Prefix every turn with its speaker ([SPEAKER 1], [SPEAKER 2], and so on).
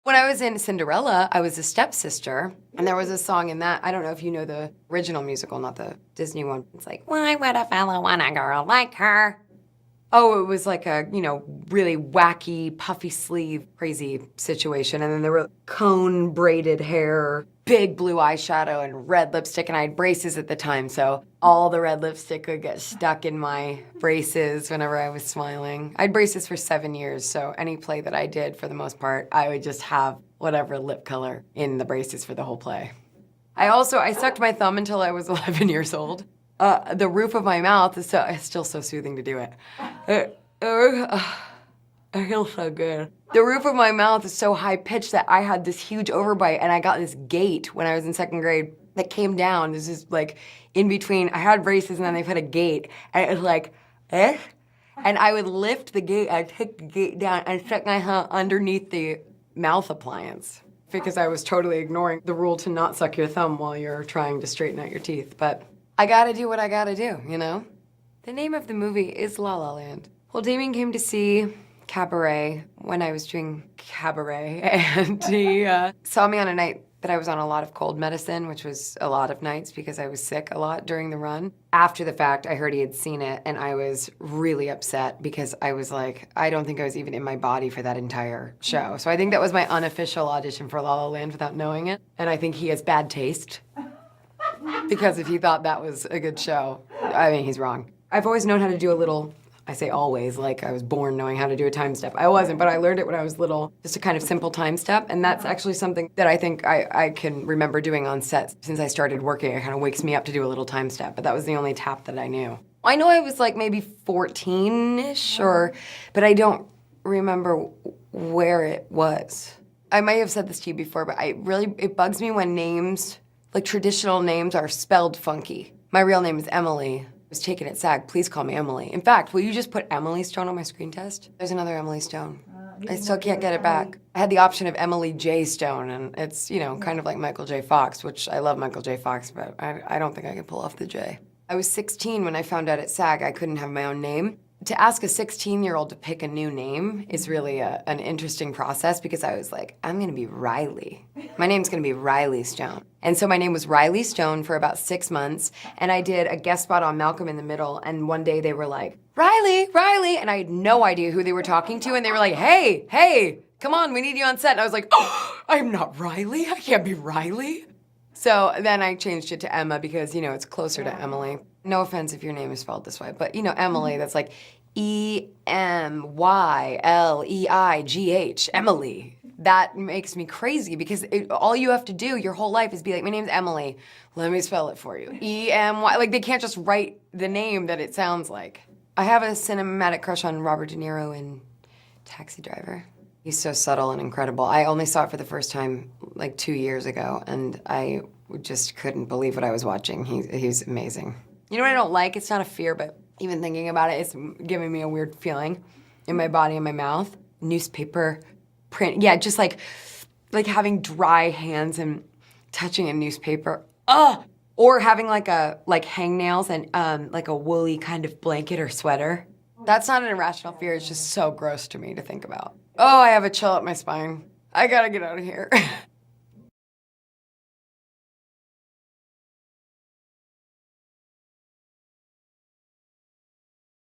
[SPEAKER 1] When I was in Cinderella, I was a stepsister, and there was a song in that. I don't know if you know the original musical, not the Disney one. It's like, why would a fellow want a girl like her? Oh, it was like a, really wacky, puffy sleeve, crazy situation. And then there were cone braided hair, big blue eyeshadow, and red lipstick. And I had braces at the time, so all the red lipstick would get stuck in my braces whenever I was smiling. I had braces for 7 years, so any play that I did, for the most part, I would just have whatever lip color in the braces for the whole play. I sucked my thumb until I was 11 years old. The roof of my mouth is it's still so soothing to do it. It feels so good. The roof of my mouth is so high pitched that I had this huge overbite, and I got this gate when I was in 2nd grade that came down. This is like in between. I had braces and then they put a gate, and it was like, eh? And I would lift the gate, I'd take the gate down and stick my hand underneath the mouth appliance because I was totally ignoring the rule to not suck your thumb while you're trying to straighten out your teeth. But I gotta do what I gotta do, you know? The name of the movie is La La Land. Well, Damien came to see Cabaret when I was doing Cabaret, and he saw me on a night that I was on a lot of cold medicine, which was a lot of nights because I was sick a lot during the run. After the fact, I heard he had seen it, and I was really upset because I was like, I don't think I was even in my body for that entire show. So I think that was my unofficial audition for La La Land without knowing it, and I think he has bad taste. Because if he thought that was a good show, I mean, he's wrong. I've always known how to do a little, I say always, like I was born knowing how to do a time step. I wasn't, but I learned it when I was little, just a kind of simple time step, and that's actually something that I think I can remember doing on set. Since I started working, it kind of wakes me up to do a little time step, but that was the only tap that I knew. I know I was like maybe 14-ish, but I don't remember where it was. I might have said this to you before, but it bugs me when names, like traditional names, are spelled funky. My real name is Emily. I was taken at SAG. Please call me Emily. In fact, will you just put Emily Stone on my screen test? There's another Emily Stone. I still can't get it back. I had the option of Emily J. Stone, and it's, kind of like Michael J. Fox, which I love Michael J. Fox, but I don't think I can pull off the J. I was 16 when I found out at SAG I couldn't have my own name. To ask a 16-year-old to pick a new name is really an interesting process because I was like, I'm gonna be Riley. My name's gonna be Riley Stone. And so my name was Riley Stone for about 6 months, and I did a guest spot on Malcolm in the Middle, and one day they were like, Riley, Riley, and I had no idea who they were talking to, and they were like, hey, come on, we need you on set. And I was like, oh, I'm not Riley, I can't be Riley. So then I changed it to Emma because, it's closer to Emily. No offense if your name is spelled this way, but Emily, that's like Emyleigh, Emily. That makes me crazy because all you have to do your whole life is be like, my name's Emily, let me spell it for you. E-M-Y, like they can't just write the name that it sounds like. I have a cinematic crush on Robert De Niro in Taxi Driver. He's so subtle and incredible. I only saw it for the first time like 2 years ago, and I just couldn't believe what I was watching. He's amazing. You know what I don't like? It's not a fear, but even thinking about it, it's giving me a weird feeling in my body and my mouth. Newspaper, print, yeah, just like having dry hands and touching a newspaper. Ugh! Or having like hangnails and like a woolly kind of blanket or sweater. That's not an irrational fear, it's just so gross to me to think about. Oh, I have a chill up my spine. I gotta get out of here.